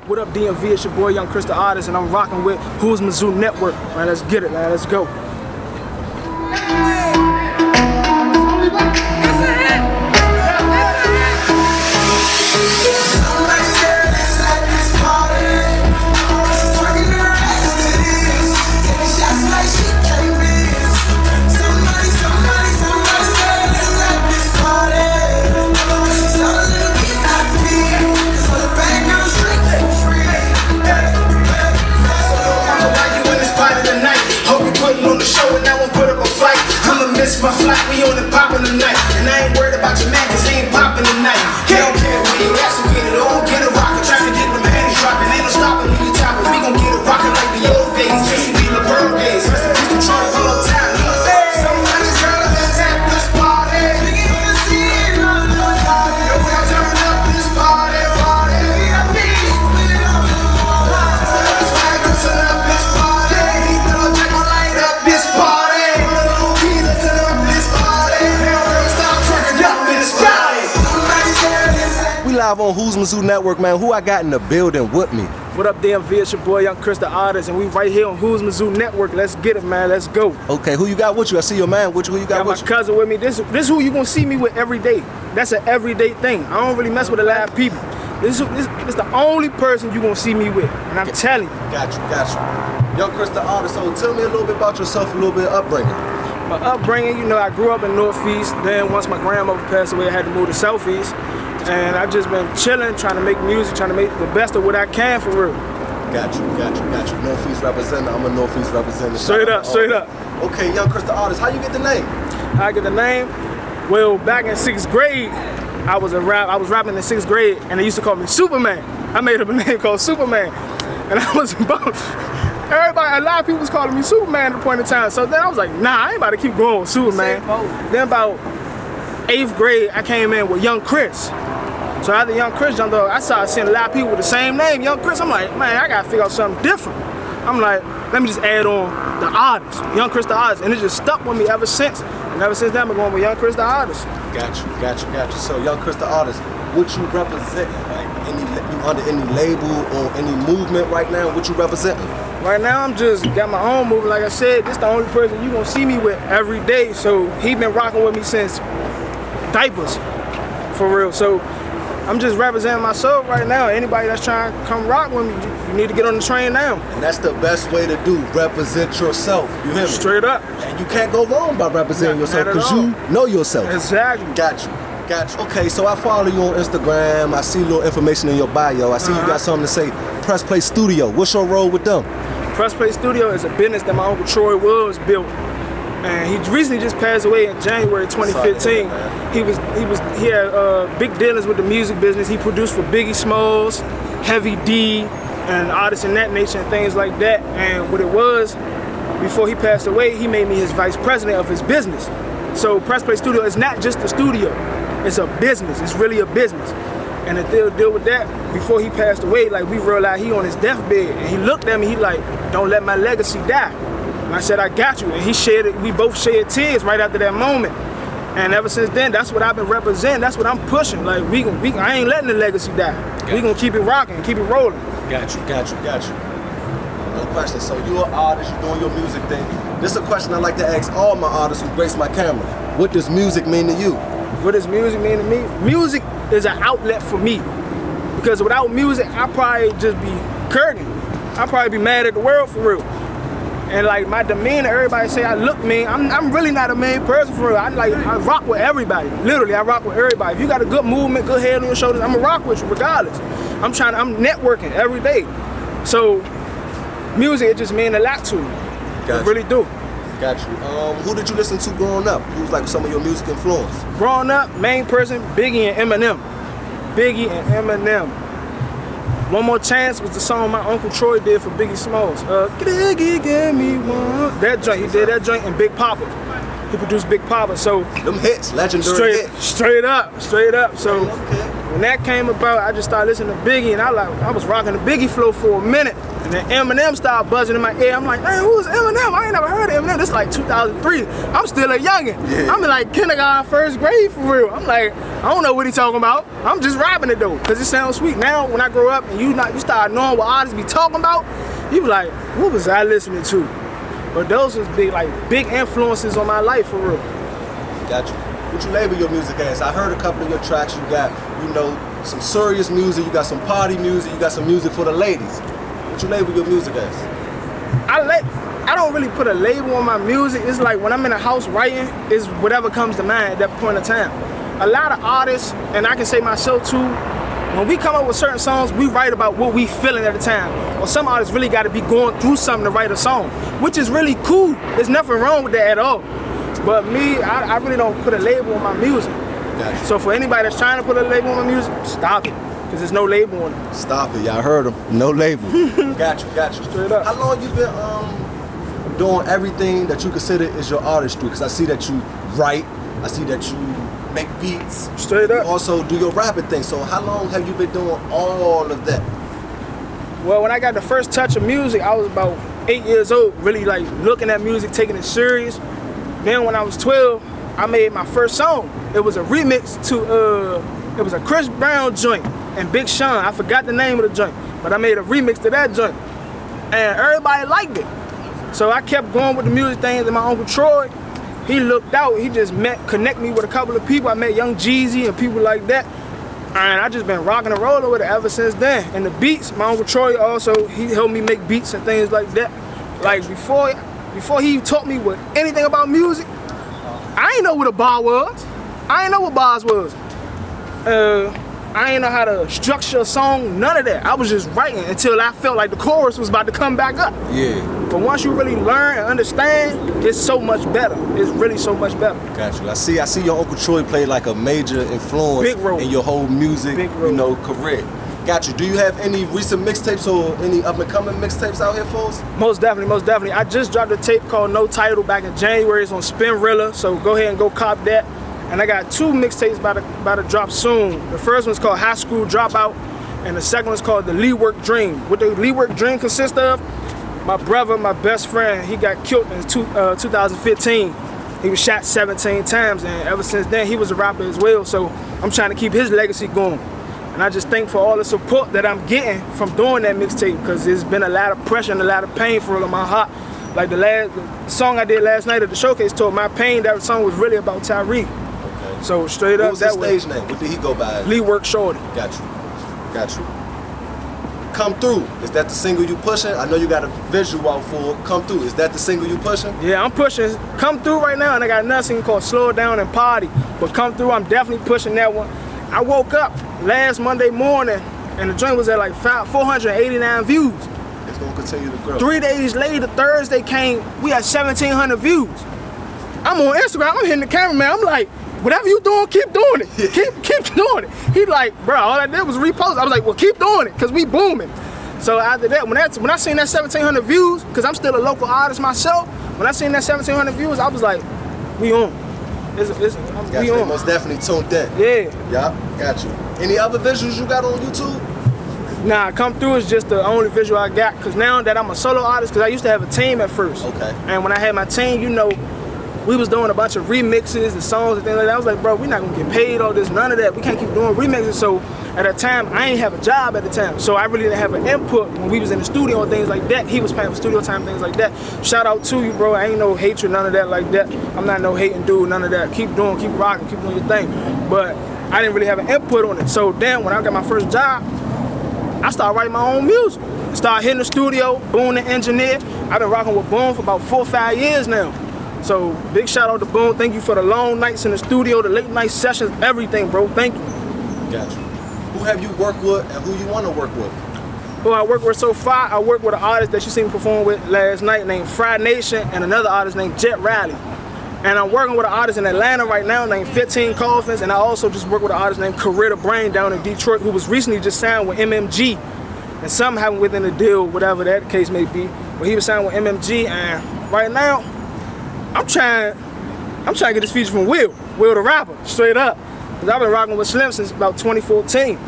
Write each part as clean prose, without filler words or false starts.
What up, DMV? It's your boy, YoungChrisTheArtist, and I'm rocking with Houzmazoo Network. Man, let's get it, man. Let's go. My flight, we on the poppin' tonight. And I ain't worried about your man, cause he ain't poppin' tonight. He don't care where you at, so get it on, get it rockin'. Try to get them panties droppin', ain't no stoppin' when you choppin'. We gon' get it rockin' like the old days, just be the bird days. Rest in peace to Troy, all the time. Somebody's trying to attack this party. We get on the scene, run the party. And when I turn up this party, party. I mean, split it up. It's like I'm turn up this party. He gonna check my light up this party. We live on Houzmazoo Network, man. Who I got in the building with me? What up, DMV? It's your boy, YoungChrisTheArtist, and we right here on Houzmazoo Network. Let's get it, man. Let's go. Okay, who you got with you? I see your man with you. Who you got with you? My cousin with me. This who you gonna see me with every day. That's an everyday thing. I don't really mess with a lot of people. This the only person you gonna see me with, and I'm telling you. Got you. YoungChrisTheArtist. So tell me a little bit about yourself, a little bit of upbringing. My upbringing, you know, I grew up in Northeast. Then once my grandmother passed away, I had to move to Southeast. And I've just been chilling, trying to make music, trying to make the best of what I can for real. Got you. Northeast representative. I'm a Northeast representative. Straight up. Okay, YoungChrisTheArtist, how you get the name? How I get the name? Well, back in 6th grade, I was rapping in 6th grade, and they used to call me Superman. I made up a name called Superman. And I was a lot of people was calling me Superman at the point in time. So then I was like, nah, I ain't about to keep going with Superman. Then about 8th grade, I came in with Young Chris. So after Young Chris jumped up, I started seeing a lot of people with the same name, Young Chris. I'm like, man, I gotta figure out something different. I'm like, let me just add on the artist, YoungChrisTheArtist, and it just stuck with me ever since. And ever since then, I've been going with YoungChrisTheArtist. Got you. So YoungChrisTheArtist, what you represent? Like, you under any label or any movement right now? What you represent? Right now, I'm just got my own movement. Like I said, this the only person you gonna see me with every day. So he been rocking with me since diapers, for real. So I'm just representing myself right now. Anybody that's trying to come rock with me, you need to get on the train now. And that's the best way to do, represent yourself. You hear me? Straight up. And you can't go wrong by representing yourself because you know yourself. Exactly. Got you. Okay, so I follow you on Instagram. I see a little information in your bio. I see you got something to say. Press Play Studio. What's your role with them? Press Play Studio is a business that my uncle Troy Wills built. And he recently just passed away in January 2015. He had big dealings with the music business. He produced for Biggie Smalls, Heavy D, and artists in that nature and things like that. And what it was, before he passed away, he made me his vice president of his business. So Press Play Studio is not just a studio, it's a business. It's really a business. And to deal with that, before he passed away, like we realized he on his deathbed, and he looked at me, he like, don't let my legacy die. And I said, I got you. And he shared it, we both shed tears right after that moment. And ever since then, that's what I've been representing. That's what I'm pushing. Like, I ain't letting the legacy die. We gonna keep it rocking, keep it rolling. Got you. No question. So you're an artist, you're doing your music thing. This is a question I like to ask all my artists who grace my camera. What does music mean to you? What does music mean to me? Music is an outlet for me. Because without music, I'd probably just be curtain. I'd probably be mad at the world for real. And like my demeanor, everybody say I look mean. I'm really not a mean person for real. I rock with everybody. Literally, I rock with everybody. If you got a good movement, good head on your shoulders, I'ma rock with you regardless. I'm networking every day. So music, it just mean a lot to me. It really do. Got you. Who did you listen to growing up? Who was like some of your music influence? Growing up, main person, Biggie and Eminem. One More Chance was the song my Uncle Troy did for Biggie Smalls. Biggie, give me one. That joint, he did that joint, and Big Papa. He produced Big Papa, so. Them hits, legendary hits. Straight up. So. Okay. When that came about, I just started listening to Biggie, and I was rocking the Biggie flow for a minute. And then Eminem started buzzing in my ear. I'm like, man, who's Eminem? I ain't never heard of Eminem. This is like 2003. I'm still a youngin'. Yeah. I'm in like kindergarten, first grade for real. I'm like, I don't know what he talking about. I'm just rapping it though, cause it sounds sweet. Now when I grow up and you start knowing what artists be talking about, you be like, what was I listening to? But those was big influences on my life for real. Got you. What you label your music as? I heard a couple of your tracks. You got, some serious music. You got some party music. You got some music for the ladies. What you label your music as? I don't really put a label on my music. It's like when I'm in the house writing, it's whatever comes to mind at that point in time. A lot of artists, and I can say myself too, when we come up with certain songs, we write about what we feeling at the time. Or some artists really got to be going through something to write a song, which is really cool. There's nothing wrong with that at all. But me, I really don't put a label on my music. Gotcha. So for anybody that's trying to put a label on my music, stop it. Because there's no label on it. Stop it, y'all heard him. No label. Got you. Straight up. How long you been doing everything that you consider is your artistry? Because I see that you write, I see that you make beats. Straight up. You also do your rapping thing. So how long have you been doing all of that? Well, when I got the first touch of music, I was about 8 years old, really like looking at music, taking it serious. Then when I was 12, I made my first song. It was a remix to, it was a Chris Brown joint and Big Sean. I forgot the name of the joint, but I made a remix to that joint. And everybody liked it. So I kept going with the music things, and my Uncle Troy, he looked out, he just connect me with a couple of people. I met Young Jeezy and people like that. And I just been rocking and rolling with it ever since then. And the beats, my Uncle Troy also, he helped me make beats and things like that. Like before he taught me anything about music, I ain't know what a bar was. I ain't know what bars was. I ain't know how to structure a song, none of that. I was just writing until I felt like the chorus was about to come back up. Yeah. But once you really learn and understand, it's so much better. It's really so much better. Got you. I see your Uncle Troy play like a major influence Big role. in your whole music, career. Got you. Do you have any recent mixtapes or any up-and-coming mixtapes out here for us? Most definitely. I just dropped a tape called No Title back in January. It's on Spinrilla, so go ahead and go cop that. And I got 2 mixtapes about to drop soon. The first one's called High School Dropout, and the second one's called The Lee Work Dream. What the Lee Work Dream consists of, my brother, my best friend, he got killed in 2015. He was shot 17 times, and ever since then, he was a rapper as well, so I'm trying to keep his legacy going. And I just thank for all the support that I'm getting from doing that mixtape, because there's been a lot of pressure and a lot of pain for it on my heart. Like the song I did last night at the showcase told My Pain, that song was really about Tyree. Okay. So straight up, what was his stage name? What did he go by? Lee Work Shorty. Got you. Come Through, is that the single you pushing? I know you got a visual out for it. Come Through, is that the single you pushing? Yeah, I'm pushing Come Through right now, and I got another single called Slow It Down and Party. But Come Through, I'm definitely pushing that one. I woke up last Monday morning, and the joint was at like 489 views. It's gonna continue to grow. 3 days later, Thursday came, we had 1,700 views. I'm on Instagram, I'm hitting the cameraman, I'm like, whatever you doing, keep doing it. Keep doing it. He like, bro, all I did was repost. I was like, well, keep doing it, because we booming. So after that, when I seen that 1,700 views, because I'm still a local artist myself, when I seen that 1,700 views, I was like, we on. We on. Most definitely tuned in. Yeah. Got you. Any other visuals you got on YouTube? Nah, Come Through is just the only visual I got, because now that I'm a solo artist, because I used to have a team at first. Okay. And when I had my team, we was doing a bunch of remixes and songs and things like that. I was like, bro, we're not gonna get paid all this, none of that. We can't keep doing remixes. So at the time, I ain't have a job at the time. So I really didn't have an input when we was in the studio and things like that. He was paying for studio time, things like that. Shout out to you, bro. I ain't no hatred, none of that like that. I'm not no hating dude, none of that. Keep doing, keep rocking, keep doing your thing. But I didn't really have an input on it. So then when I got my first job, I started writing my own music. Started hitting the studio, Boone the engineer. I've been rocking with Boone for about 4 or 5 years now. So big shout out to Boone. Thank you for the long nights in the studio, the late night sessions, everything, bro. Thank you. Got you. Who have you worked with and who you want to work with? Who I work with so far, I work with an artist that you seen me perform with last night named Fry Nation, and another artist named Jet Riley. And I'm working with an artist in Atlanta right now named 15 Coffins, and I also just work with an artist named Coretta Brain down in Detroit, who was recently just signed with MMG. And something happened within the deal, whatever that case may be. But he was signed with MMG, and right now, I'm trying to get this feature from Will the rapper, straight up. Cause I've been rocking with Slim since about 2014.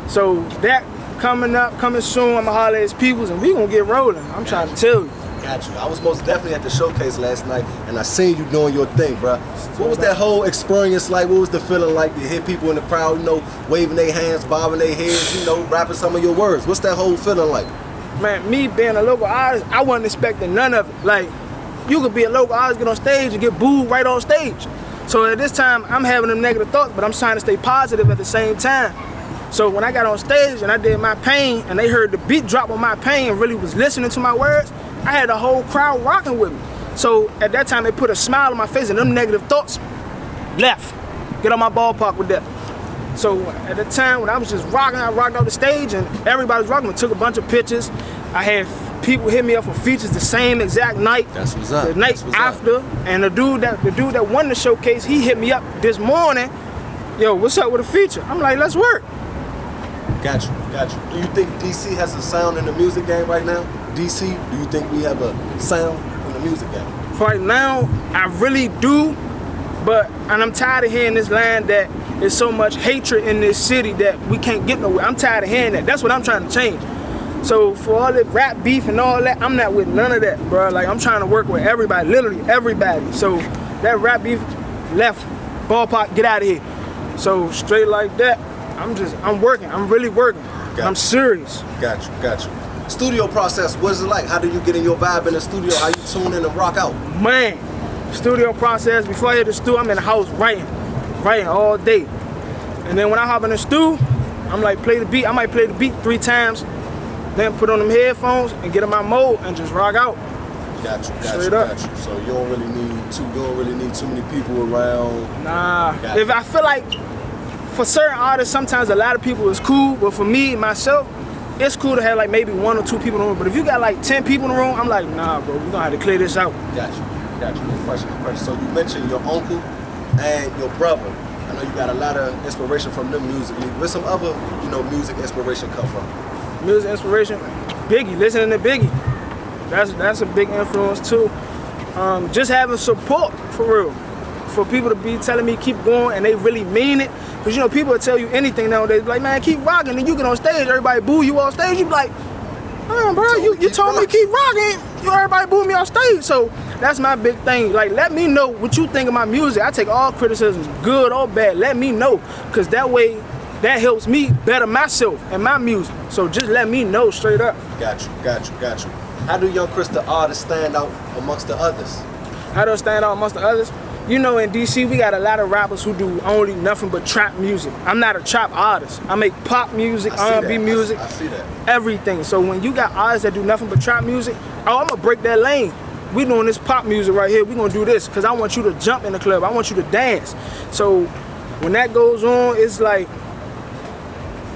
So that coming soon, I'ma holler at his peoples and we gonna get rolling. I'm trying to tell you. Got you. I was most definitely at the showcase last night and I seen you doing your thing, bro. What was that whole experience like? What was the feeling like to hear people in the crowd, you know, waving their hands, bobbing their heads, you know, rapping some of your words? What's that whole feeling like? Man, me being a local artist, I wasn't expecting none of it. Like, you could be a local artist, get on stage and get booed right on stage. So at this time, I'm having them negative thoughts, but I'm trying to stay positive at the same time. So when I got on stage and I did my pain and they heard the beat drop on my pain and really was listening to my words, I had the whole crowd rocking with me. So at that time, they put a smile on my face and them negative thoughts left. Get on my ballpark with that. So at the time when I was just rocking, I rocked out the stage and everybody was rocking. I took a bunch of pictures. I had people hit me up for features the same exact night. That's what's up. The night after. And the dude that won the showcase, he hit me up this morning. Yo, what's up with a feature? I'm like, let's work. Got you, got you. Do you think DC has a sound in the music game right now? DC, do you think we have a sound in the music game? Right now, I really do, and I'm tired of hearing this line that there's so much hatred in this city that we can't get nowhere. I'm tired of hearing that. That's what I'm trying to change. So for all the rap beef and all that, I'm not with none of that, bro. Like, I'm trying to work with everybody, literally everybody. So that rap beef left, ballpark, get out of here. So straight like that, I'm working. I'm really working. I'm serious. Got you, got you. Studio process, what is it like? How do you get in your vibe in the studio? How you tune in and rock out? Man, studio process, before I hit the studio, I'm in the house writing all day. And then when I hop in the studio, I'm like, play the beat. I might play the beat 3 times, then put on them headphones and get in my mode and just rock out. Got you, Straight up. got you. So you don't really need too many people around. Nah, Got if you. I feel like for certain artists, sometimes a lot of people is cool, but for me, myself, it's cool to have like maybe 1 or 2 people in the room. But if you got like 10 people in the room, I'm like, nah, bro, we're gonna have to clear this out. Got you. Good question. So you mentioned your uncle and your brother. I know you got a lot of inspiration from them musically. Where some other, music inspiration come from? Music inspiration, Biggie, listening to Biggie. That's a big influence too. Just having support, for real. For people to be telling me keep going and they really mean it. Because people will tell you anything nowadays, like, man, keep rocking, and you get on stage, everybody boo you on stage, you be like, oh, bro, you told me keep rocking, everybody boo me on stage. So that's my big thing. Like, let me know what you think of my music. I take all criticism, good or bad, let me know. Because that way, that helps me better myself and my music. So just let me know straight up. Got you. How do Young Chris the Artist stand out amongst the others? How do I stand out amongst the others? In DC, we got a lot of rappers who do only nothing but trap music. I'm not a trap artist. I make pop music, R&B music, I see that. Everything. So when you got artists that do nothing but trap music, I'm gonna break that lane. We doing this pop music right here. We gonna do this because I want you to jump in the club. I want you to dance. So when that goes on, it's like,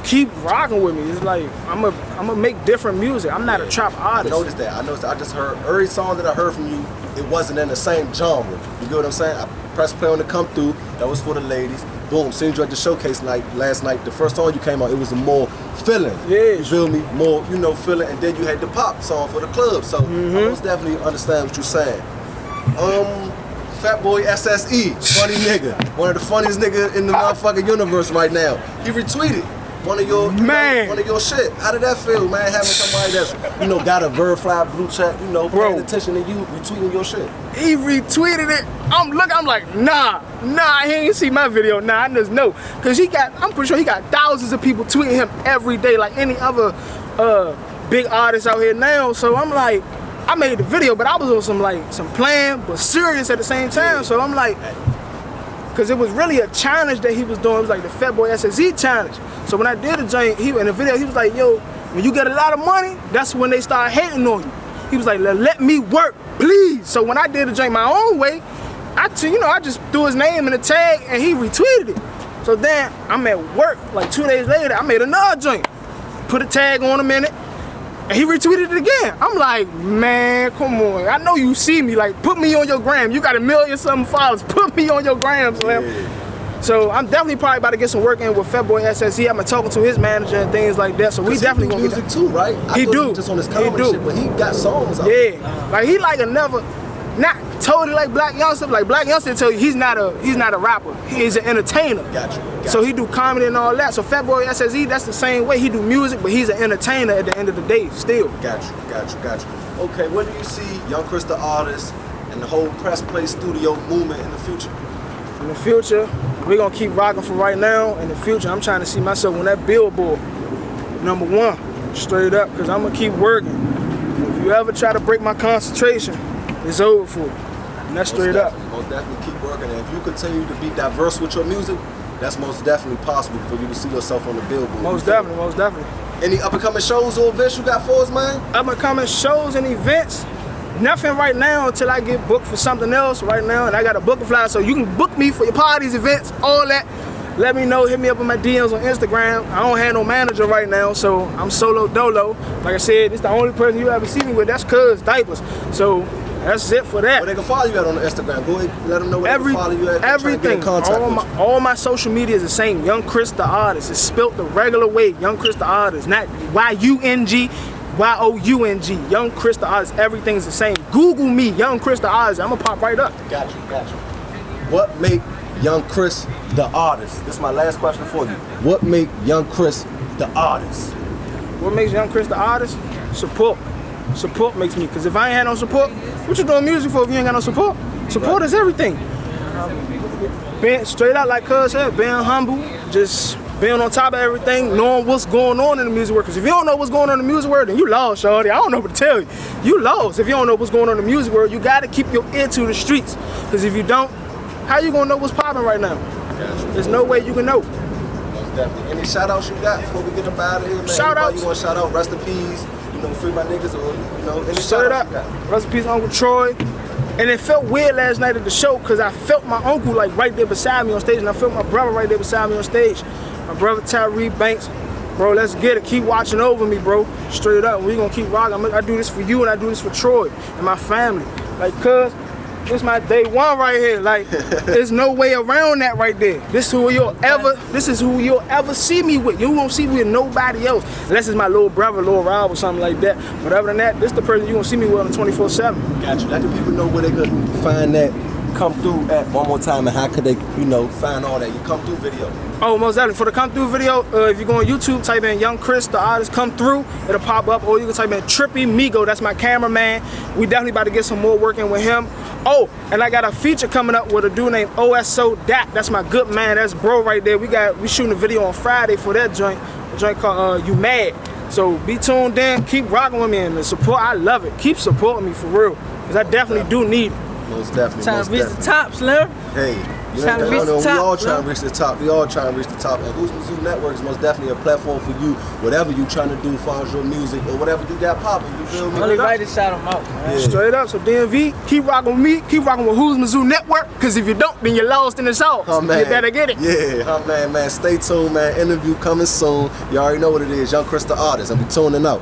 keep rocking with me. It's like I'm gonna make different music. I'm not a trap artist. I noticed that. I just heard every song that I heard from you. It wasn't in the same genre. You get what I'm saying? I pressed play on the Come Through. That was for the ladies. Boom. Seen you at the showcase night last night. The first song you came out, it was a more feeling. Yeah. You feel me? More, feeling. And then you had the pop song for the club. So I most definitely understand what you're saying. Fat Boy SSE, funny nigga. One of the funniest niggas in the motherfucking universe right now. He retweeted one of your shit. How did that feel, man? Having somebody that's, got a verified blue check, paying attention to you, retweeting your shit. He retweeted it. I'm like, nah, he ain't see my video. Nah, I just know. Cause I'm pretty sure he got thousands of people tweeting him every day, like any other big artist out here now. So I'm like, I made the video, but I was on some playing, but serious at the same time. So I'm like, cause it was really a challenge that he was doing. It was like the Fat Boy SSE challenge. So when I did the joint, in the video, he was like, yo, when you get a lot of money, that's when they start hating on you. He was like, let me work, please. So when I did the joint my own way, I just threw his name in the tag and he retweeted it. So then I'm at work, like 2 days later, I made another joint. Put a tag on him in it, and he retweeted it again. I'm like, man, come on. I know you see me, like, put me on your gram. You got 1 million something followers, put me on your gram, Slim. Yeah. So I'm definitely probably about to get some work in with Fat Boy SSE. I've been talking to his manager and things like that. So we definitely gonna music too, right? He do. Just on his comedy shit, but he got songs out. Yeah, like he like another not totally like Black Youngster. Like Black Youngster tell you he's not a rapper. He is an entertainer. Gotcha. So he do comedy and all that. So Fatboy SSE, that's the same way. He do music, but he's an entertainer at the end of the day still. Gotcha. Okay, when do you see Young Chris the Artist and the whole Press Play Studio movement in the future? In the future, we're gonna keep rocking for right now. In the future, I'm trying to see myself on that billboard, #1, straight up, because I'm gonna keep working. If you ever try to break my concentration, it's over for you. And that's straight up. Most definitely keep working. And if you continue to be diverse with your music, that's most definitely possible for you to see yourself on the billboard. Most definitely. Any up-and-coming shows or events you got for us, man? Up-and-coming shows and events. Nothing right now until I get booked for something else right now, and I got a booking flyer, so you can book me for your parties, events, all that. Let me know, hit me up on my DMs on Instagram. I don't have no manager right now, so I'm solo dolo. Like I said, it's the only person you ever see me with, that's Cuz Diapers. So that's it for that. Where they can follow you at on the Instagram? Go ahead, let them know where they can follow you at. Everything, all my social media is the same. Young Chris the Artist. It's spelt the regular way. Young Chris the Artist, not YUNG. YOUNG, Young Chris the Artist, everything's the same. Google me, Young Chris the Artist, I'm gonna pop right up. Gotcha. What make Young Chris the Artist? This is my last question for you. What make Young Chris the Artist? What makes Young Chris the Artist? Support. Support makes me, because if I ain't had no support, what you doing music for if you ain't got no support? Support is everything. Being straight out like Cuz said, being humble, just being on top of everything, knowing what's going on in the music world. Because if you don't know what's going on in the music world, then you lost, shorty. I don't know what to tell you. You lost if you don't know what's going on in the music world. You got to keep your ear to the streets. Because if you don't, how you going to know what's popping right now? There's no way you can know. Most definitely. Any shout outs you got before we get up out of here, man? Shout outs. You want to shout out, rest in peace, free my niggas, or, any Straight shout up. outs you got? Rest in peace, Uncle Troy. And it felt weird last night at the show because I felt my uncle like right there beside me on stage, and I felt my brother right there beside me on stage. My brother Tyree Banks, bro, let's get it. Keep watching over me, bro. Straight up, we gonna keep rocking. I do this for you and I do this for Troy and my family. Like, cuz, this is my day one right here. Like, there's no way around that right there. This is who you'll ever see me with. You won't see me with nobody else. Unless it's my little brother, little Rob or something like that. But other than that, this is the person you gonna see me with on 24/7. Got you. Let the people know where they could find that come through at one more time, and how could they, find all that? You come through video. Oh, most definitely. For the come through video, if you go on YouTube, type in Young Chris the Artist come through, it'll pop up. Or you can type in Trippy Migo, that's my cameraman. We definitely about to get some more working with him. Oh, and I got a feature coming up with a dude named OSO Dat. That's my good man, that's bro right there. We shooting a video on Friday for that joint, a joint called You Mad. So be tuned in, keep rocking with me, and the support, I love it. Keep supporting me for real, because I definitely do need it. Most definitely. Trying to reach the top, Slim. Hey, we all trying to reach the top. We all trying to reach the top. And Houzmazoo Network is most definitely a platform for you. Whatever you trying to do as far as your music or whatever you got popping. You feel me? Only right to shout them out. Man. Yeah. Straight up. So DMV, keep rocking with me. Keep rocking with Houzmazoo Network. Because if you don't, then you're lost in the sauce. Oh, man. You better get it. Yeah, man. Stay tuned, man. Interview coming soon. You already know what it is. Young Chris the Artist. And we tuning out.